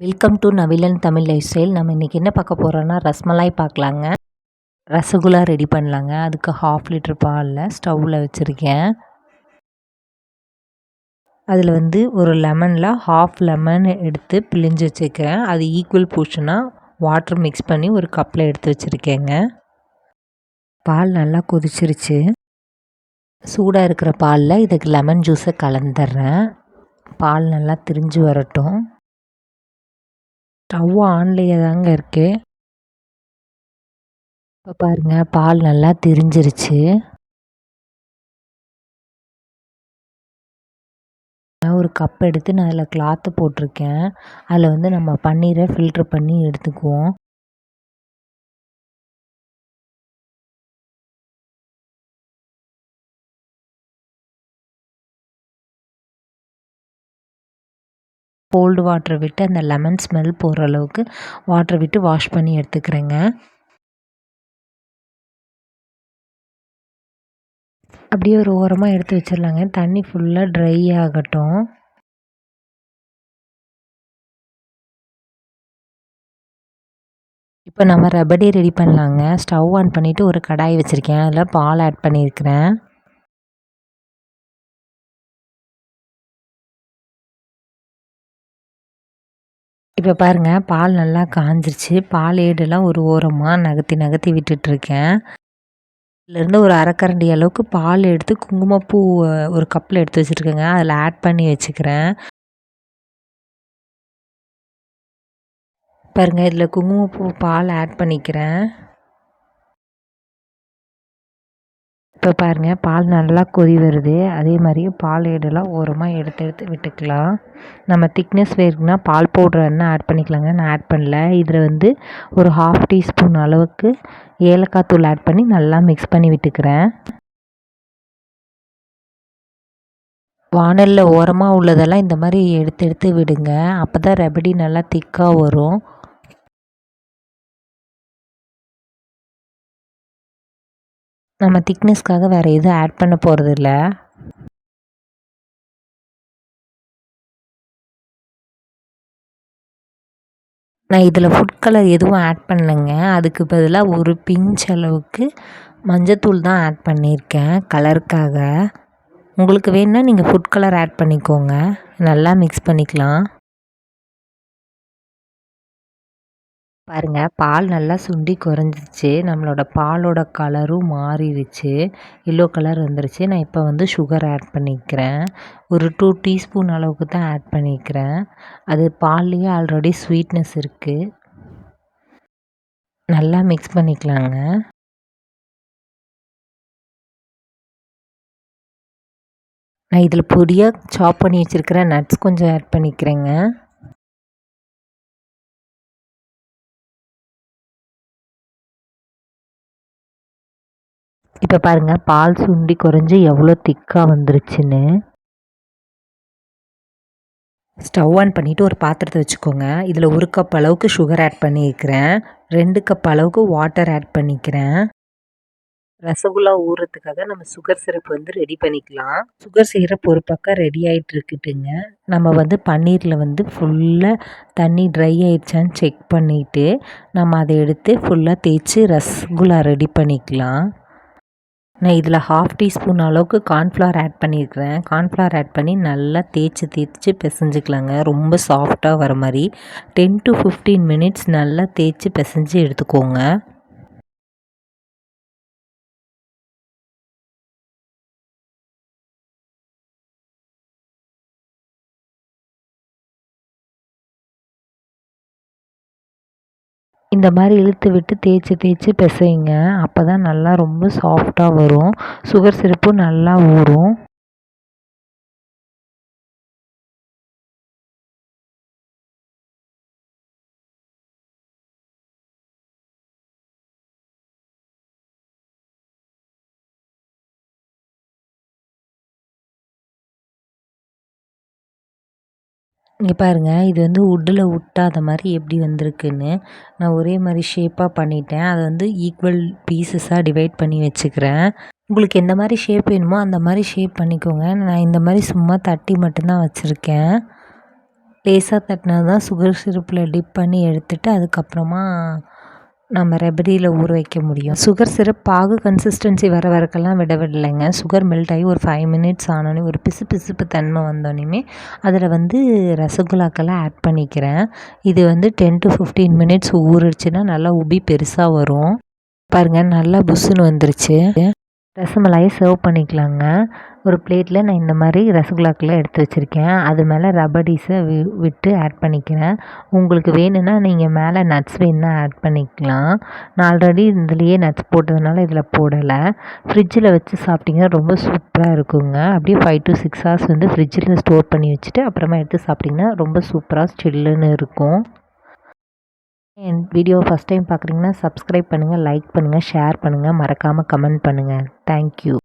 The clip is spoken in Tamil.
Welcome to Navilan Tamil lifestyle. நம்ம இன்றைக்கி என்ன பார்க்க போகிறோன்னா ரஸ்மலாய் பார்க்கலாங்க. ரசகுல்லா ரெடி பண்ணலாங்க. அதுக்கு 1/2 லிட்டர் பாலில் ஸ்டவ்வில் வச்சுருக்கேன். அதில் ஒரு லெமனில் 1/2 லெமன் எடுத்து பிழிஞ்சு வச்சுருக்கேன். அது ஈக்குவல் போர்ஷனாக வாட்டர் மிக்ஸ் பண்ணி ஒரு கப்பில் எடுத்து வச்சுருக்கேங்க. பால் நல்லா கொதிச்சிருச்சு. சூடாக இருக்கிற பாலில் இதுக்கு லெமன் ஜூஸை கலந்துடுறேன். பால் நல்லா திரிஞ்சு வரட்டும். ஸ்டவ் ஆன்லேயே தாங்க இருக்குது. இப்போ பாருங்கள், பால் நல்லா திரிஞ்சிருச்சு. ஒரு கப் எடுத்து நான் அதில் கிளாத்து போட்டிருக்கேன். அதில் நம்ம பன்னீரை ஃபில்ட்ரு பண்ணி எடுத்துக்குவோம். கோல்டு வாட்டரை விட்டு அந்த லெமன் ஸ்மெல் போகிற அளவுக்கு வாட்டரை விட்டு வாஷ் பண்ணி எடுத்துக்கிறேங்க. அப்படியே ஒரு ஓரமாக எடுத்து வச்சிடலாங்க. தண்ணி ஃபுல்லாக ட்ரை ஆகட்டும். இப்போ நம்ம ரபடி ரெடி பண்ணலாங்க. ஸ்டவ் ஆன் பண்ணிவிட்டு ஒரு கடாய் வச்சுருக்கேன். அதில் பால் ஆட் பண்ணியிருக்கிறேன். இப்போ பாருங்கள், பால் நல்லா காஞ்சிருச்சு. பால் ஏடெல்லாம் ஒரு ஓரமாக நகர்த்தி விட்டுட்ருக்கேன். இதுலேருந்து ஒரு அரைக்கரண்டி அளவுக்கு பால் எடுத்து குங்குமப்பூ ஒரு கப்பில் எடுத்து வச்சுருக்கேங்க. அதில் ஆட் பண்ணி வச்சுக்கிறேன். பாருங்கள், இதில் குங்குமப்பூ பால் ஆட் பண்ணிக்கிறேன். இப்போ பாருங்கள், பால் நல்லா கொதி வருது. அதே மாதிரி பால் ஏடெல்லாம் ஓரமாக எடுத்து விட்டுக்கலாம். நம்ம திக்னஸ் வேணும்னா பால் பவுட்ரு என்ன ஆட் பண்ணிக்கலாங்க. நான் ஆட் பண்ணல. இதில் ஒரு 1/2 டீஸ்பூன் அளவுக்கு ஏலக்காய் தூள் ஆட் பண்ணி நல்லா மிக்ஸ் பண்ணி விட்டுக்கிறேன். வானலில் ஓரமாக உள்ளதெல்லாம் இந்த மாதிரி எடுத்து விடுங்க. அப்போ தான் ரபடி நல்லா திக்காக வரும். நம்ம திக்னஸ்க்காக வேறு எதுவும் ஆட் பண்ண போகிறதில்ல. நான் இதில் ஃபுட் கலர் எதுவும் ஆட் பண்ணலைங்க. அதுக்கு பதிலாக ஒரு பிஞ்ச் அளவுக்கு மஞ்சத்தூள் தான் ஆட் பண்ணியிருக்கேன் கலருக்காக. உங்களுக்கு வேணும்னா நீங்கள் ஃபுட் கலர் ஆட் பண்ணிக்கோங்க. நல்லா மிக்ஸ் பண்ணிக்கலாம். பாருங்கள், பால் நல்லா சுண்டி குறைஞ்சிருச்சு. நம்மளோட பாலோட கலரும் மாறிடுச்சு. எல்லோ கலர் வந்துருச்சு. நான் இப்போ சுகர் ஆட் பண்ணிக்கிறேன். ஒரு 2 டீஸ்பூன் அளவுக்கு தான் ஆட் பண்ணிக்கிறேன். அது பால்லேயே ஆல்ரெடி ஸ்வீட்னஸ் இருக்குது. நல்லா மிக்ஸ் பண்ணிக்கலாங்க. நான் இதில் பொடியாக சாப் பண்ணி வச்சுருக்கிற நட்ஸ் கொஞ்சம் ஆட் பண்ணிக்கிறேங்க. இப்போ பாருங்கள், பால் சுண்டி குறைஞ்சி எவ்வளோ திக்காக வந்துருச்சுன்னு. ஸ்டவ் ஆன் பண்ணிவிட்டு ஒரு பாத்திரத்தை வச்சுக்கோங்க. இதில் 1 கப் அளவுக்கு சுகர் ஆட் பண்ணியிருக்கிறேன். 2 கப் அளவுக்கு வாட்டர் ஆட் பண்ணிக்கிறேன். ரசகுல்லா ஊறுறதுக்காக நம்ம சுகர் சிரப் ரெடி பண்ணிக்கலாம். சுகர் சிரப் ஒரு பக்கம் ரெடி ஆகிட்டு இருக்குட்டுங்க. நம்ம பன்னீரில் ஃபுல்லாக தண்ணி ட்ரை ஆயிடுச்சான்னு செக் பண்ணிவிட்டு நம்ம அதை எடுத்து ஃபுல்லாக தேய்ச்சி ரசகுல்லா ரெடி பண்ணிக்கலாம். நான் இதில் 1/2 டீஸ்பூன் அளவுக்கு கார்ன்ஃப்ளவர் ஆட் பண்ணியிருக்கிறேன். கார்ன்ஃப்ளவர் ஆட் பண்ணி நல்லா தேய்ச்சி பிசைஞ்சிக்கலாங்க. ரொம்ப சாஃப்டாக வர மாதிரி 10 to 15 மினிட்ஸ் நல்லா தேய்ச்சி பிசைஞ்சு எடுத்துக்கோங்க. இந்த மாதிரி இழுத்து விட்டு தேய்ச்சி பிசையுங்க. அப்போ தான் நல்லா ரொம்ப சாஃப்டாக வரும். சுகர் சிரப்பும் நல்லா ஊறும். இங்கே பாருங்கள், இது உட்டில் ஒட்டாத மாதிரி எப்படி வந்திருக்குன்னு. நான் ஒரே மாதிரி ஷேப்பாக பண்ணிட்டேன். அதை ஈக்குவல் பீசஸாக டிவைட் பண்ணி வச்சுக்கிறேன். உங்களுக்கு எந்த மாதிரி ஷேப் வேணுமோ அந்த மாதிரி ஷேப் பண்ணிக்கோங்க. நான் இந்த மாதிரி சும்மா தட்டி மட்டும்தான் வச்சுருக்கேன். லேசாக தட்டினா தான் சுகர் சிரப்பில் டிப் பண்ணி எடுத்துட்டு அதுக்கப்புறமா நம்ம ரெபடியில் ஊற வைக்க முடியும். சுகர் சிரப் பாகு கன்சிஸ்டன்சி வர வரைக்கெல்லாம் விடவில்லைங்க. சுகர் மெல்ட் ஆகி ஒரு 5 மினிட்ஸ் ஆனோடனே ஒரு பிசுப்பு தன்மை வந்தோடனேயுமே அதில் வந்து ரசகுல்லாக்கெல்லாம் ஆட் பண்ணிக்கிறேன். இது வந்து 10 to 15 மினிட்ஸ் ஊறிடுச்சுன்னா நல்லா உப்பி பெருசாக வரும். பாருங்கள் நல்லா புஸ்ஸுன்னு வந்துருச்சு. ரசமலாயை சர்வ் பண்ணிக்கலாங்க. ஒரு பிளேட்டில் நான் இந்த மாதிரி ரசகுல்லாக்கெல்லாம் எடுத்து வச்சுருக்கேன். அது மேலே ரபடிஸை விட்டு ஆட் பண்ணிக்கிறேன். உங்களுக்கு வேணும்னா நீங்கள் மேலே நட்ஸ் வேணுன்னா ஆட் பண்ணிக்கலாம். நான் ஆல்ரெடி இதுலேயே நட்ஸ் போட்டதுனால இதில் போடலை. ஃப்ரிட்ஜில் வச்சு சாப்பிட்டிங்கன்னா ரொம்ப சூப்பராக இருக்குங்க. அப்படியே 5 to 6 ஹவர்ஸ் வந்து ஃப்ரிட்ஜில் ஸ்டோர் பண்ணி வச்சுட்டு அப்புறமா எடுத்து சாப்பிட்டிங்கன்னா ரொம்ப சூப்பராக சில்லுன்னு இருக்கும். என் வீடியோ ஃபஸ்ட் டைம் பார்க்குறீங்கன்னா சப்ஸ்கிரைப் பண்ணுங்கள், லைக் பண்ணுங்கள், ஷேர் பண்ணுங்கள், மறக்காமல் கமெண்ட் பண்ணுங்கள். தேங்க்யூ.